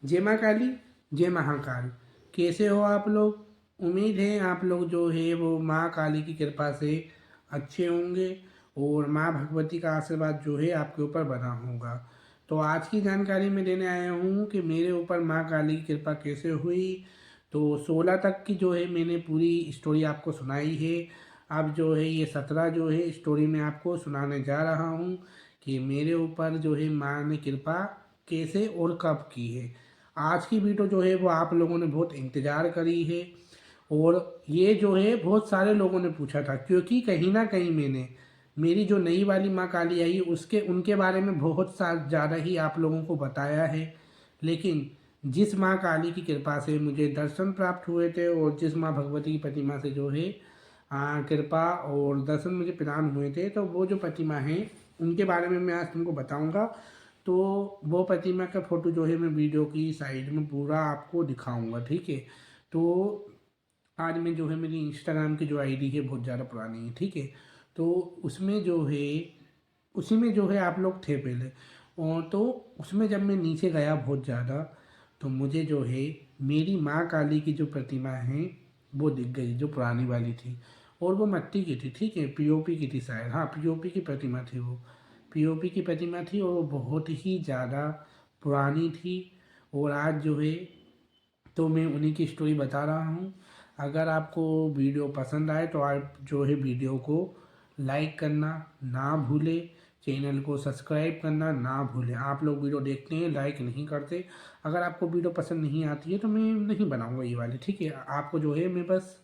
जय माँ काली, जय महाकाल। कैसे हो आप लोग? उम्मीद है आप लोग जो है वो माँ काली की कृपा से अच्छे होंगे और माँ भगवती का आशीर्वाद जो है आपके ऊपर बना होगा। तो आज की जानकारी मैं देने आया हूँ कि मेरे ऊपर माँ काली की कृपा कैसे हुई। तो 16 तक की जो है मैंने पूरी स्टोरी आपको सुनाई है। अब जो है ये 17 जो है स्टोरी मैं आपको सुनाने जा रहा हूँ कि मेरे ऊपर जो है माँ ने कृपा कैसे और कब की है। आज की वीडियो जो है वो आप लोगों ने बहुत इंतज़ार करी है और ये जो है बहुत सारे लोगों ने पूछा था, क्योंकि कहीं ना कहीं मैंने मेरी जो नई वाली माँ काली आई उसके उनके बारे में बहुत सा ज़्यादा ही आप लोगों को बताया है। लेकिन जिस माँ काली की कृपा से मुझे दर्शन प्राप्त हुए थे और जिस माँ भगवती की प्रतिमा से जो है कृपा और दर्शन मुझे प्रदान हुए थे, तो वो जो प्रतिमा है उनके बारे में मैं आज तुमको बताऊंगा। तो वो प्रतिमा का फ़ोटो जो है मैं वीडियो की साइड में पूरा आपको दिखाऊंगा, ठीक है। तो आज मैं जो है मेरी इंस्टाग्राम की जो आईडी है बहुत ज़्यादा पुरानी है, ठीक है। तो उसमें जो है उसी में जो है आप लोग थे पहले। और तो उसमें जब मैं नीचे गया बहुत ज़्यादा, तो मुझे जो है मेरी माँ काली की जो प्रतिमा है वो दिख गई, जो पुरानी वाली थी। और वो मिट्टी की थी, ठीक है, पीओपी की थी शायद, हाँ पीओपी की प्रतिमा थी वो। पीओपी की प्रतिमा थी और वो बहुत ही ज़्यादा पुरानी थी। और आज जो है तो मैं उन्हीं की स्टोरी बता रहा हूँ। अगर आपको वीडियो पसंद आए तो आप जो है वीडियो को लाइक करना ना भूलें, चैनल को सब्सक्राइब करना ना भूलें। आप लोग वीडियो देखते हैं लाइक नहीं करते। अगर आपको वीडियो पसंद नहीं आती है तो मैं नहीं बनाऊँगा ये वाली, ठीक है। आपको जो है मैं बस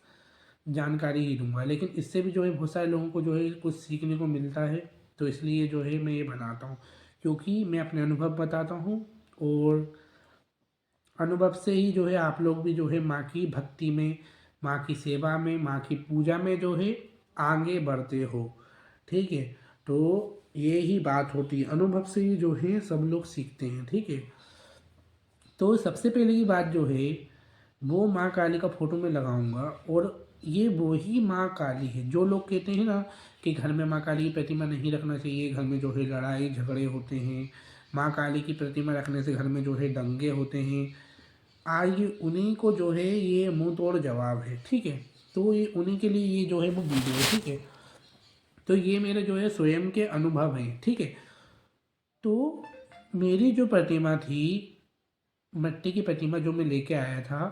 जानकारी ही दूंगा, लेकिन इससे भी जो है बहुत सारे लोगों को जो है कुछ सीखने को मिलता है। तो इसलिए जो है मैं ये बनाता हूँ, क्योंकि मैं अपने अनुभव बताता हूँ और अनुभव से ही जो है आप लोग भी जो है माँ की भक्ति में, माँ की सेवा में, माँ की पूजा में जो है आगे बढ़ते हो, ठीक है। तो ये ही बात होती है, अनुभव से ही जो है सब लोग सीखते हैं, ठीक है। तो सबसे पहले की बात जो है वो माँ काली का फोटो मैं लगाऊंगा। और ये वही माँ काली है जो लोग कहते हैं ना कि घर में माँ काली की प्रतिमा नहीं रखना चाहिए, घर में जो है लड़ाई झगड़े होते हैं, माँ काली की प्रतिमा रखने से घर में जो है दंगे होते हैं। आज ये उन्हीं को जो है ये मुंह तोड़ जवाब है, ठीक है। तो ये उन्हीं के लिए ये जो है वो वीडियो है, ठीक है। तो ये मेरे जो है स्वयं के अनुभव हैं, ठीक है। तो मेरी जो प्रतिमा थी, मिट्टी की प्रतिमा जो मैं लेके आया था,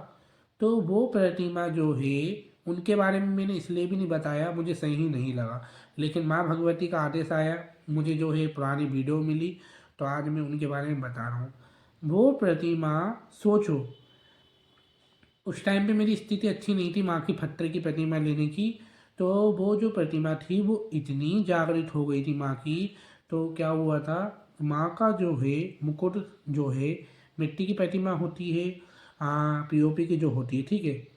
तो वो प्रतिमा जो है उनके बारे में मैंने इसलिए भी नहीं बताया, मुझे सही नहीं लगा। लेकिन माँ भगवती का आदेश आया, मुझे जो है पुरानी वीडियो मिली, तो आज मैं उनके बारे में बता रहा हूँ। वो प्रतिमा, सोचो उस टाइम पे मेरी स्थिति अच्छी नहीं थी माँ की पत्थर की प्रतिमा लेने की। तो वो जो प्रतिमा थी वो इतनी जागृत हो गई थी माँ की। तो क्या हुआ था, माँ का जो है मुकुट जो है मिट्टी की प्रतिमा होती है, पीओपी की जो होती है, ठीक है।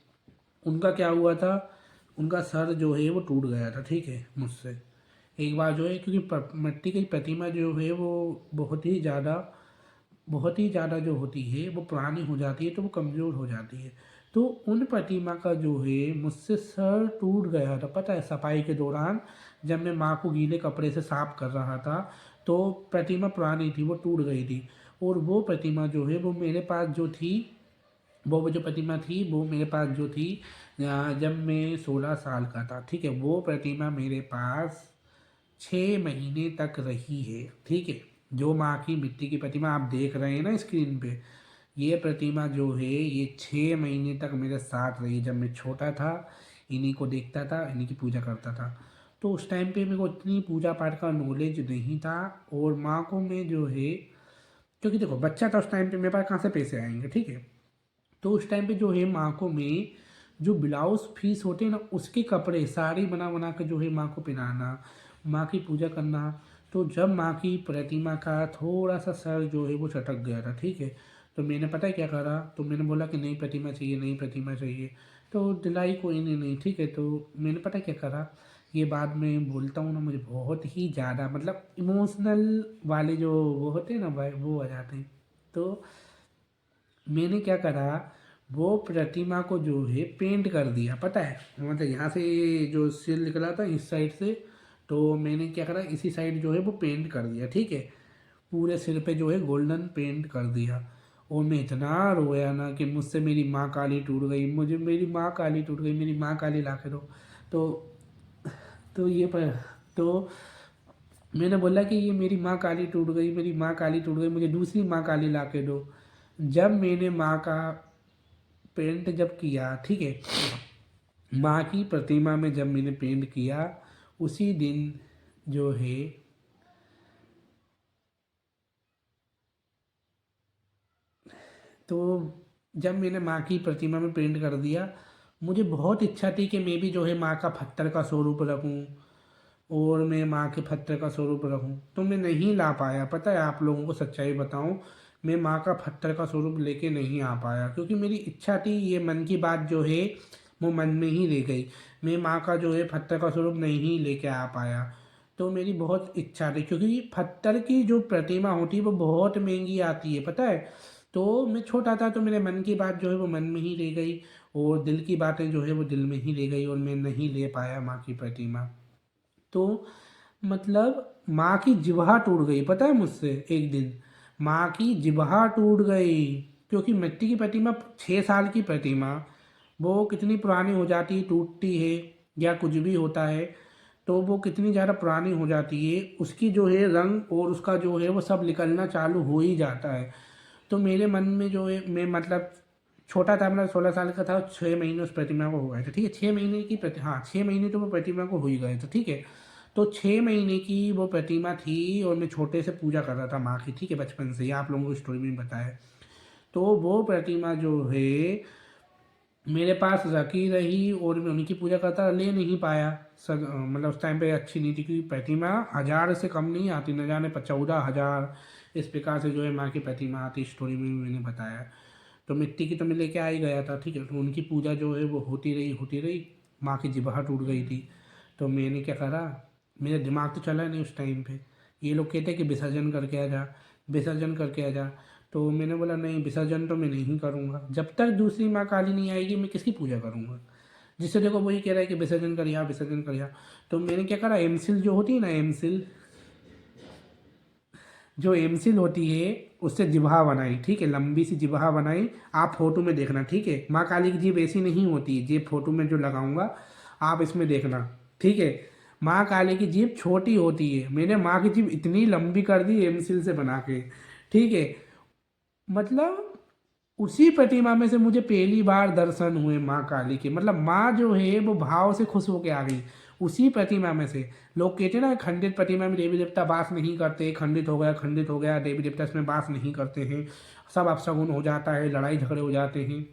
उनका क्या हुआ था, उनका सर जो है वो टूट गया था, ठीक है, मुझसे एक बार जो है, क्योंकि मिट्टी की प्रतिमा जो है वो बहुत ही ज़्यादा बहुत ही ज़्यादा जो होती है वो पुरानी हो जाती है तो वो कमज़ोर हो जाती है। तो उन प्रतिमा का जो है मुझसे सर टूट गया था, पता है, सफाई के दौरान जब मैं माँ को गीले कपड़े से साफ कर रहा था। तो प्रतिमा पुरानी थी, वो टूट गई थी। और वो प्रतिमा जो है वो मेरे पास जो थी, वो जो प्रतिमा थी वो मेरे पास जो थी जब मैं 16 साल का था, ठीक है। वो प्रतिमा मेरे पास 6 महीने तक रही है, ठीक है। जो माँ की मिट्टी की प्रतिमा आप देख रहे हैं ना स्क्रीन पे, ये प्रतिमा जो है ये 6 महीने तक मेरे साथ रही। जब मैं छोटा था इन्हीं को देखता था, इन्हीं की पूजा करता था। तो उस टाइम पे मेरे को इतनी पूजा पाठ का नॉलेज नहीं था। और माँ को मैं जो है, क्योंकि देखो बच्चा था उस टाइम पे, मेरे पास कहाँ से पैसे आएंगे, ठीक है। तो उस टाइम पे जो है माँ को मैं जो ब्लाउज पीस होते हैं ना उसके कपड़े साड़ी बना बना कर जो है माँ को पहनाना, माँ की पूजा करना। तो जब माँ की प्रतिमा का थोड़ा सा सर जो है वो चटक गया था, ठीक है। तो मैंने पता है क्या करा, तो मैंने बोला कि नई प्रतिमा चाहिए, नई प्रतिमा चाहिए। तो दिलाई कोई नहीं, ठीक है। तो मैंने पता है क्या करा, ये बाद में बोलता हूँ ना, मुझे बहुत ही ज़्यादा मतलब इमोशनल वाले जो वो होते हैं ना भाई, वो आ जाते हैं। तो मैंने क्या करा, वो प्रतिमा को जो है पेंट कर दिया, पता है, मतलब यहाँ से जो सिल निकला था इस साइड से, तो मैंने क्या करा इसी साइड जो है वो पेंट कर दिया, ठीक है। पूरे सिर पे जो है गोल्डन पेंट कर दिया। और मैं इतना रोया ना कि मुझसे मेरी माँ काली टूट गई, मुझे मेरी माँ काली टूट गई, मेरी माँ काली ला के दो। तो तो ये पर तो मैंने बोला कि ये मेरी माँ काली टूट गई, मेरी माँ काली टूट गई, मुझे दूसरी माँ काली ला के दो। जब मैंने माँ का पेंट जब किया, ठीक है, माँ की प्रतिमा में जब मैंने पेंट किया, उसी दिन जो है तो जब मैंने माँ की प्रतिमा में पेंट कर दिया, मुझे बहुत इच्छा थी कि मैं भी जो है माँ का पत्थर का स्वरूप रखूँ और मैं माँ के पत्थर का स्वरूप रखूँ, तो मैं नहीं ला पाया। पता है, आप लोगों को सच्चाई बताऊँ, मैं माँ का पत्थर का स्वरूप लेके नहीं आ पाया, क्योंकि मेरी इच्छा थी, ये मन की बात जो है वो मन में ही रह गई। मैं माँ का जो है पत्थर का स्वरूप नहीं लेके आ पाया। तो मेरी बहुत इच्छा थी, क्योंकि पत्थर की जो प्रतिमा होती है वो बहुत महंगी आती है, पता है। तो मैं छोटा था, तो मेरे मन की बात जो है वो मन में ही रह गई, और दिल की बातें जो है वो दिल में ही रह गई, और मैं नहीं ले पाया माँ की प्रतिमा। तो मतलब माँ की जिह्वा टूट गई, पता है मुझसे एक दिन माँ की जिह्वा टूट गई, क्योंकि मिट्टी की प्रतिमा, 6 साल की प्रतिमा, वो कितनी पुरानी हो जाती है, टूटती है या कुछ भी होता है, तो वो कितनी ज़्यादा पुरानी हो जाती है, उसकी जो है रंग और उसका जो है वो सब निकलना चालू हो ही जाता है। तो मेरे मन में जो है, मैं मतलब छोटा था, मतलब 16 साल का था, 6 महीने उस प्रतिमा को हो गए थे, ठीक है, 6 महीने की हाँ 6 महीने तो वो प्रतिमा को हो ही गए थे, ठीक है। तो 6 महीने की वो प्रतिमा थी, और मैं छोटे से पूजा कर रहा था माँ की, ठीक है, बचपन से ही आप लोगों को स्टोरी में बताया। तो वो प्रतिमा जो है मेरे पास रखी रही, और मैं उनकी पूजा करता, ले नहीं पाया सर, मतलब उस टाइम पे अच्छी नहीं थी, क्योंकि प्रतिमा 1000 से कम नहीं आती, न जाने 14,000 इस प्रकार से जो है माँ की प्रतिमा आती, स्टोरी में भी मैंने बताया। तो मिट्टी की तो मैं लेके आ ही गया था, ठीक है, तो उनकी पूजा जो है वो होती रही, माँ की जिह्वा टूट गई थी। तो मैंने क्या करा, मेरा दिमाग तो चला नहीं उस टाइम पे, ये लोग कहते कि विसर्जन करके आ जा, विसर्जन करके आ जा। तो मैंने बोला नहीं, विसर्जन तो मैं नहीं करूँगा, जब तक दूसरी माँ काली नहीं आएगी मैं किसकी पूजा करूँगा। जिससे देखो वही कह रहा है कि विसर्जन करिया, विसर्जन करिया। तो मैंने क्या करा, एमसिल जो होती है ना, एमसिल, जो एमसिल होती है, उससे जिभा बनाई, ठीक है, लंबी सी जिभा बनाई। आप फोटो में देखना, ठीक है, माँ काली की जीभ ऐसी नहीं होती है, ये फोटो में जो लगाऊंगा आप इसमें देखना, ठीक है। माँ काली की जीभ छोटी होती है, मैंने माँ की जीभ इतनी लंबी कर दी एमसिल से बना के, ठीक है। मतलब उसी प्रतिमा में से मुझे पहली बार दर्शन हुए माँ काली के, मतलब माँ जो है वो भाव से खुश होके आ गई उसी प्रतिमा में से। लोग कहते हैं ना, खंडित प्रतिमा में देवी देवता वास नहीं करते, खंडित हो गया, खंडित हो गया, देवी देवता इसमें वास नहीं करते हैं, सब अपशगुन हो जाता है, लड़ाई झगड़े हो जाते हैं।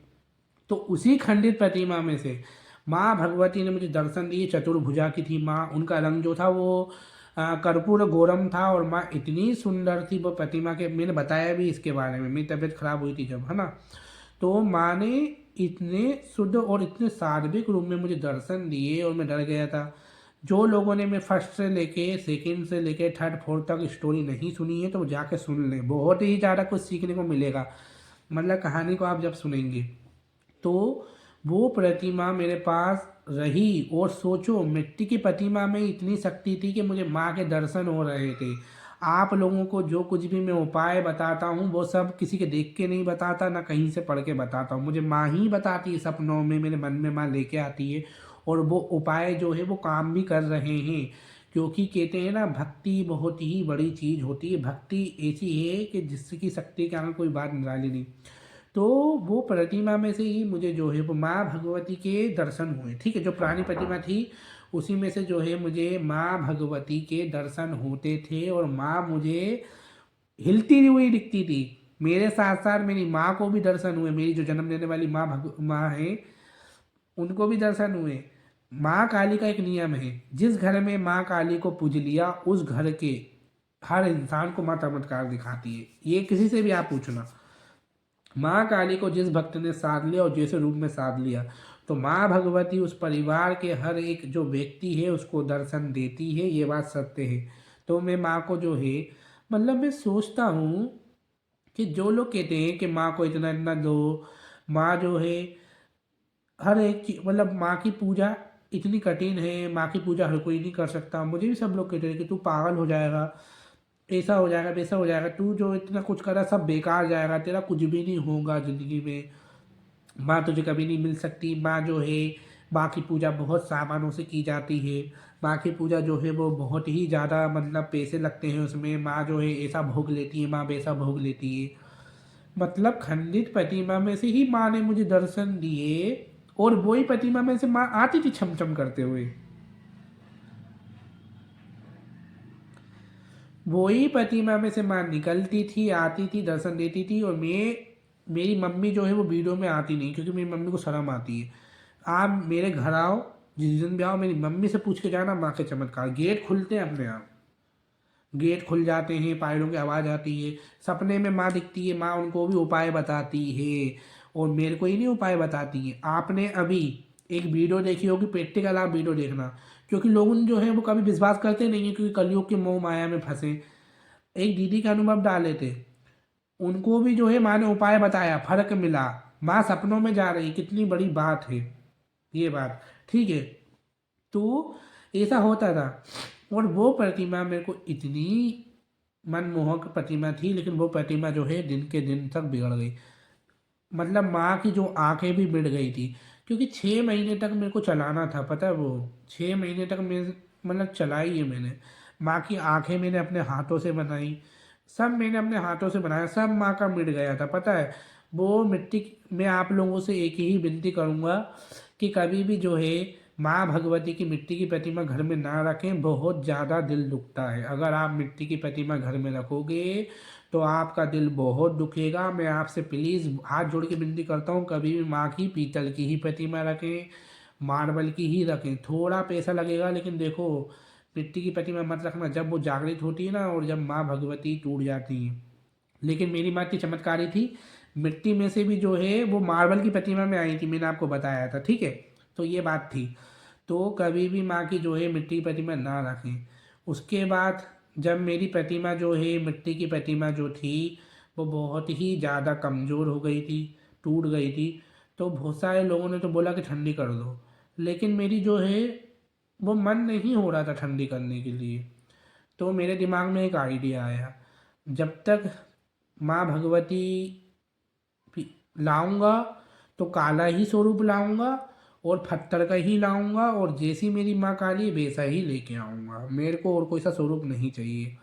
तो उसी खंडित प्रतिमा में से माँ भगवती ने मुझे दर्शन दिए, चतुर्भुजा की थी माँ, उनका रंग जो था वो कर्पूर गोरम था, और माँ इतनी सुंदर थी वो प्रतिमा के, मैंने बताया भी इसके बारे में, मेरी तबीयत खराब हुई थी जब, है ना। तो माँ ने इतने शुद्ध और इतने सार्वभौमिक रूप में मुझे दर्शन दिए, और मैं डर गया था। जो लोगों ने मैं फर्स्ट से लेके सेकंड से लेके थर्ड फोर्थ तक स्टोरी नहीं सुनी है, तो वो जाके सुन लें, बहुत ही ज़्यादा कुछ सीखने को मिलेगा, मतलब कहानी को आप जब सुनेंगे। तो वो प्रतिमा मेरे पास रही, और सोचो मिट्टी की प्रतिमा में इतनी शक्ति थी कि मुझे माँ के दर्शन हो रहे थे। आप लोगों को जो कुछ भी मैं उपाय बताता हूँ वो सब किसी के देख के नहीं बताता, ना कहीं से पढ़ के बताता हूँ, मुझे माँ ही बताती है, सपनों में मेरे मन में माँ लेके आती है, और वो उपाय जो है वो काम भी कर रहे हैं। क्योंकि कहते हैं ना, भक्ति बहुत ही बड़ी चीज़ होती है, भक्ति ऐसी है कि जिसकी शक्ति के आगे कोई बात निराली नहीं। तो वो प्रतिमा में से ही मुझे जो है वो माँ भगवती के दर्शन हुए, ठीक है, जो पुरानी प्रतिमा थी उसी में से जो है मुझे माँ भगवती के दर्शन होते थे, और माँ मुझे हिलती हुई दिखती थी। मेरे साथ साथ मेरी माँ को भी दर्शन हुए, मेरी जो जन्म देने वाली माँ है उनको भी दर्शन हुए। माँ काली का एक नियम है, जिस घर में माँ काली को पूज लिया उस घर के हर इंसान को माँ चमत्कार दिखाती है, ये किसी से भी आप पूछना। माँ काली को जिस भक्त ने साध लिया और जैसे रूप में साध लिया, तो माँ भगवती उस परिवार के हर एक जो व्यक्ति है उसको दर्शन देती है, ये बात सत्य है। तो मैं माँ को जो है, मतलब मैं सोचता हूँ कि जो लोग कहते हैं कि माँ को इतना इतना दो, माँ जो है हर एक चीज, मतलब माँ की पूजा इतनी कठिन है, माँ की पूजा हर कोई नहीं कर सकता, मुझे भी सब लोग कहते हैं कि तू पागल हो जाएगा, ऐसा हो जाएगा वैसा हो जाएगा, तू जो इतना कुछ करा सब बेकार जाएगा, तेरा कुछ भी नहीं होगा ज़िंदगी में, माँ तुझे कभी नहीं मिल सकती। माँ जो है, माँ की पूजा बहुत सामानों से की जाती है। माँ की पूजा जो है वो बहुत ही ज़्यादा मतलब पैसे लगते हैं उसमें। माँ जो है ऐसा भोग लेती है, माँ वैसा भोग लेती है। मतलब खंडित प्रतिमा में से ही माँ ने मुझे दर्शन दिए, और वही प्रतिमा में से माँ आती थी छम छम करते हुए। वही प्रतिमा में से माँ निकलती थी, आती थी, दर्शन देती थी। और मेरी मम्मी जो है वो वीडियो में आती नहीं, क्योंकि मेरी मम्मी को शर्म आती है। आप मेरे घर आओ, जिस दिन भी आओ मेरी मम्मी से पूछ के जाना माँ के चमत्कार। गेट खुलते हैं अपने आप, गेट खुल जाते हैं, पायरों की आवाज़ आती है, सपने में माँ दिखती है, माँ उनको भी उपाय बताती है। और मेरे को ही नहीं उपाय बताती है। आपने अभी एक वीडियो देखी होगी, प्रैक्टिकल आप वीडियो देखना, क्योंकि लोग जो है वो कभी विश्वास करते नहीं है, क्योंकि कलयुग के मोह माया में फंसे। एक दीदी का अनुभव डाले थे, उनको भी जो है माँ ने उपाय बताया, फर्क मिला, माँ सपनों में जा रही, कितनी बड़ी बात है ये बात, ठीक है। तो ऐसा होता था। और वो प्रतिमा मेरे को इतनी मनमोहक प्रतिमा थी, लेकिन वो प्रतिमा जो है दिन के दिन तक बिगड़ गई। मतलब माँ की जो आंखें भी मिट गई थी, क्योंकि 6 महीने तक मेरे को चलाना था, पता है वो 6 महीने तक मैं मतलब चलाई है मैंने। माँ की आंखें मैंने अपने हाथों से बनाई, सब मैंने अपने हाथों से बनाया, सब माँ का मिट गया था, पता है। वो मिट्टी, मैं आप लोगों से एक ही विनती करूँगा कि कभी भी जो है माँ भगवती की मिट्टी की प्रतिमा घर में ना रखें, बहुत ज़्यादा दिल दुखता है। अगर आप मिट्टी की प्रतिमा घर में रखोगे तो आपका दिल बहुत दुखेगा। मैं आपसे प्लीज़ हाथ जोड़ के विनती करता हूँ, कभी भी माँ की पीतल की ही प्रतिमा रखें, मार्बल की ही रखें। थोड़ा पैसा लगेगा, लेकिन देखो मिट्टी की प्रतिमा मत रखना, जब वो जागृत होती है ना, और जब माँ भगवती टूट जाती हैं। लेकिन मेरी माँ इतनी चमत्कारी थी, मिट्टी में से भी जो है वो मार्बल की प्रतिमा में आई थी, मैंने आपको बताया था, ठीक है। तो ये बात थी। तो कभी भी माँ की जो है मिट्टी की प्रतिमा ना रखें। उसके बाद जब मेरी प्रतिमा जो है, मिट्टी की प्रतिमा जो थी, वो बहुत ही ज़्यादा कमज़ोर हो गई थी, टूट गई थी, तो बहुत सारे लोगों ने तो बोला कि ठंडी कर दो, लेकिन मेरी जो है वो मन नहीं हो रहा था ठंडी करने के लिए। तो मेरे दिमाग में एक आइडिया आया, जब तक माँ भगवती लाऊंगा तो काला ही स्वरूप लाऊंगा, और पत्थर का ही लाऊंगा, और जैसी मेरी माँ काली वैसा ही लेके आऊँगा, मेरे को और कोई सा स्वरूप नहीं चाहिए।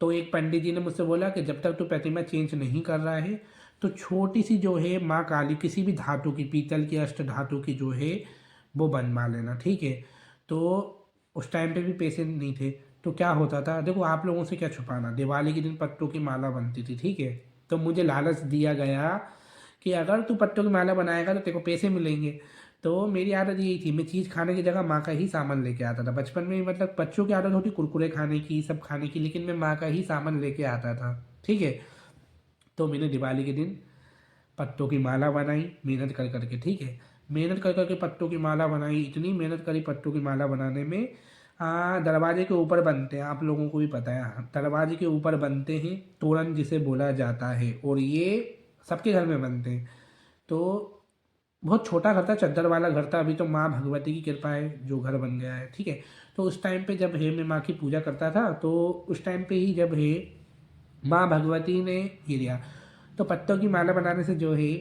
तो एक पंडित जी ने मुझसे बोला कि जब तक तू प्रतिमा चेंज नहीं कर रहा है, तो छोटी सी जो है माँ काली किसी भी धातु की, पीतल की अष्ट धातु की जो है वो बनवा लेना, ठीक है। तो उस टाइम पे भी पैसे नहीं थे, तो क्या होता था, देखो आप लोगों से क्या छुपाना, दिवाली के दिन पत्तों की माला बनती थी, ठीक है। तो मुझे लालच दिया गया कि अगर तू पत्तों की माला बनाएगा तो तेरे को पैसे मिलेंगे। तो मेरी आदत यही थी, मैं चीज़ खाने की जगह माँ का ही सामान लेके आता था बचपन में। मतलब बच्चों की आदत होती कुरकुरे खाने की, सब खाने की, लेकिन मैं माँ का ही सामान लेके आता था, ठीक है। तो मैंने दिवाली के दिन पत्तों की माला बनाई, मेहनत कर करके, ठीक है। मेहनत कर करके पत्तों की माला बनाई, इतनी मेहनत करी पत्तों की माला बनाने में। दरवाजे के ऊपर बनते हैं, आप लोगों को भी पता है, दरवाजे के ऊपर बनते हैं तोरण जिसे बोला जाता है, और ये सबके घर में बनते हैं। तो बहुत छोटा घर था, चद्दर वाला घर था। अभी तो माँ भगवती की कृपा है जो घर बन गया है, ठीक है। तो उस टाइम पे जब है मैं माँ की पूजा करता था, तो उस टाइम पे ही जब है माँ भगवती ने ये दिया, तो पत्तों की माला बनाने से जो है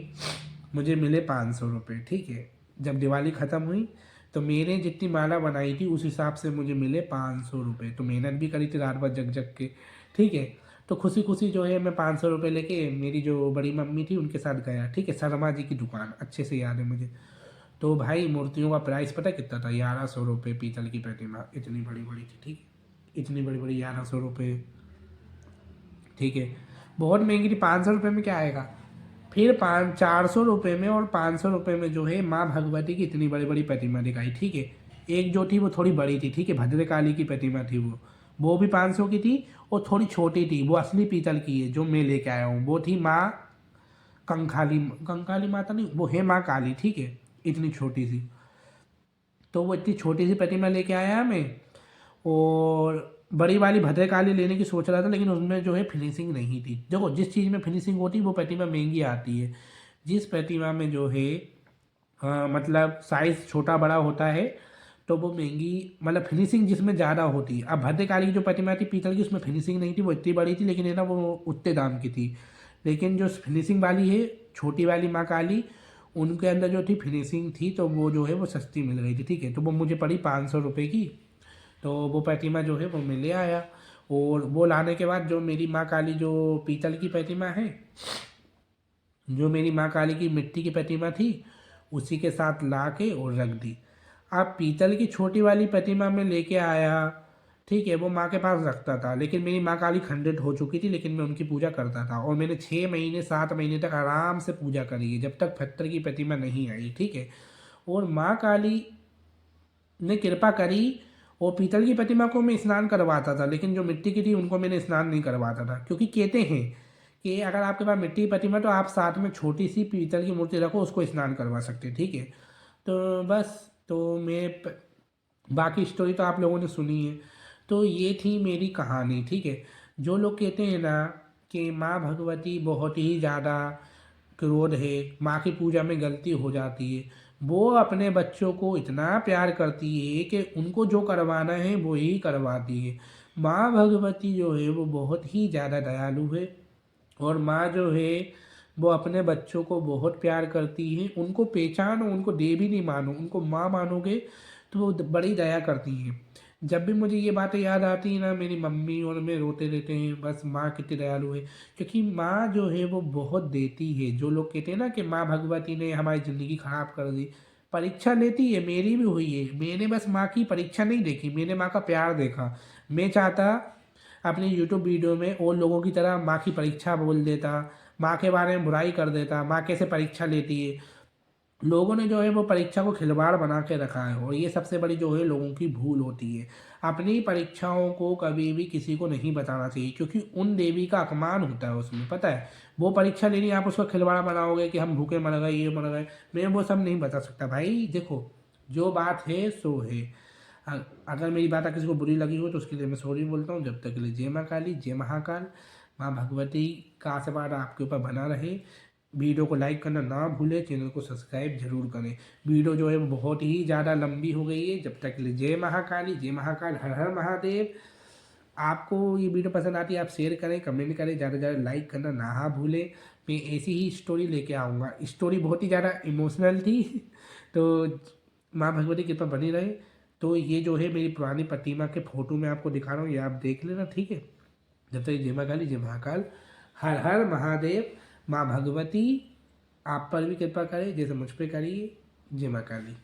मुझे मिले 500 रुपये, ठीक है। जब दिवाली ख़त्म हुई तो मैंने जितनी माला बनाई थी उस हिसाब से मुझे मिले 500 रुपये। तो मेहनत भी करी थी रात भर जग जग के, ठीक है। तो खुशी खुशी जो है मैं 500 रुपये लेके मेरी जो बड़ी मम्मी थी उनके साथ गया, ठीक है, शर्मा जी की दुकान, अच्छे से याद है मुझे। तो भाई मूर्तियों का प्राइस पता कितना था, 1100 रुपये पीतल की प्रतिमा, इतनी बड़ी बड़ी थी, ठीक है, इतनी बड़ी बड़ी 1100 रुपये, ठीक है। बहुत महंगी थी, 500 रुपये में क्या आएगा। फिर 400 रुपये में और 500 रुपये में जो है माँ भगवती की इतनी बड़ी बड़ी प्रतिमा दिखाई, ठीक है। एक जो थी वो थोड़ी बड़ी थी, ठीक है, भद्रकाली की प्रतिमा थी वो भी 500 की थी। और थोड़ी छोटी थी, वो असली पीतल की है जो मैं लेके आया हूँ, वो थी माँ कंकाली, कंकाली माता नहीं, वो है माँ काली, ठीक है, इतनी छोटी सी। तो वो इतनी छोटी सी प्रतिमा लेके आया मैं, और बड़ी वाली भद्रकाली लेने की सोच रहा था, लेकिन उसमें जो है फिनिशिंग नहीं थी। देखो जिस चीज़ में फिनिशिंग होती है वो प्रतिमा महंगी आती है। जिस प्रतिमा में जो है मतलब साइज़ छोटा बड़ा होता है, तो वो महंगी, मतलब फिनिशिंग जिसमें ज़्यादा होती है। अब भद्रकाली की जो प्रतिमा थी पीतल की, उसमें फिनिशिंग नहीं थी, वो इतनी बड़ी थी, लेकिन है ना वो उतने दाम की थी। लेकिन जो फिनिशिंग वाली है, छोटी वाली माँ काली, उनके अंदर जो थी फिनिशिंग थी, तो वो जो है वो सस्ती मिल गई थी, ठीक है। तो वो मुझे पड़ी 500 रुपये की। तो वो प्रतिमा जो है वो मैं ले आया, और वो लाने के बाद जो मेरी माँ काली जो पीतल की प्रतिमा है, जो मेरी माँ काली की मिट्टी की प्रतिमा थी, उसी के साथ ला के और रख दी। अब पीतल की छोटी वाली प्रतिमा में लेके आया, ठीक है, वो माँ के पास रखता था, लेकिन मेरी माँ काली खंडित हो चुकी थी, लेकिन मैं उनकी पूजा करता था, और मैंने 6 महीने 7 महीने तक आराम से पूजा करी है, जब तक पत्थर की प्रतिमा नहीं आई, ठीक है। और माँ काली ने कृपा करी, और पीतल की प्रतिमा को मैं स्नान करवाता था, लेकिन जो मिट्टी की थी उनको मैंने स्नान नहीं करवाता था, क्योंकि कहते हैं कि अगर आपके पास मिट्टी की प्रतिमा, तो आप साथ में छोटी सी पीतल की मूर्ति रखो, उसको स्नान करवा सकते हैं, ठीक है। तो बस, तो बाकी स्टोरी तो आप लोगों ने सुनी है। तो ये थी मेरी कहानी, ठीक है। जो लोग कहते हैं ना कि माँ भगवती बहुत ही ज़्यादा क्रोध है, माँ की पूजा में गलती हो जाती है, वो अपने बच्चों को इतना प्यार करती है कि उनको जो करवाना है वो ही करवाती है। माँ भगवती जो है वो बहुत ही ज़्यादा दयालु है, और माँ जो है वो अपने बच्चों को बहुत प्यार करती है। उनको पहचानो, उनको देवी नहीं मानो, उनको माँ मानोगे तो वो बड़ी दया करती हैं। जब भी मुझे ये बातें याद आती हैं ना, मेरी मम्मी और मैं रोते रहते हैं, बस माँ कितनी दयालु है। क्योंकि माँ जो है वो बहुत देती है। जो लोग कहते हैं ना कि माँ भगवती ने हमारी ज़िंदगी ख़राब कर दी, परीक्षा लेती है, मेरी भी हुई है। मैंने बस माँ की परीक्षा नहीं देखी, मैंने माँ का प्यार देखा। मैं चाहता अपनी यूट्यूब वीडियो में और लोगों की तरह माँ की परीक्षा बोल देता, माँ के बारे में बुराई कर देता, माँ कैसे परीक्षा लेती है। लोगों ने जो है वो परीक्षा को खिलवाड़ बना के रखा है, और ये सबसे बड़ी जो है लोगों की भूल होती है। अपनी परीक्षाओं को कभी भी किसी को नहीं बताना चाहिए, क्योंकि उन देवी का अपमान होता है उसमें, पता है। वो परीक्षा लेनी, आप उसको खिलवाड़ा बनाओगे कि हम भूखे मर गए, ये मर गए। मैं वो सब नहीं बता सकता भाई। देखो, जो बात है सो है। अगर मेरी बात किसी को बुरी लगी हो तो उसके लिए मैं सॉरी बोलता हूँ। जब तक के लिए जय माँ काली, जय महाकाल। माँ भगवती का आशीर्वाद आपके ऊपर बना रहे। वीडियो को लाइक करना ना भूलें, चैनल को सब्सक्राइब जरूर करें। वीडियो जो है वो बहुत ही ज़्यादा लंबी हो गई है। जब तक के लिए जय महाकाली, जय महाकाल, हर हर महादेव। आपको ये वीडियो पसंद आती है, आप शेयर करें, कमेंट करें, ज़्यादा से ज़्यादा लाइक करना ना भूलें। मैं ऐसी ही स्टोरी लेके आऊँगा। स्टोरी बहुत ही ज़्यादा इमोशनल थी तो माँ भगवती कृपा बनी रहे। तो ये जो है मेरी पुरानी प्रतिमा के फ़ोटो में आपको दिखा रहा हूँ, ये आप देख लेना, ठीक है। जब तक जय माँ काली, जय महाकाल, हर हर महादेव। माँ भगवती आप पर भी कृपा करे, जैसे मुझ पर करिए। जय माँ काली।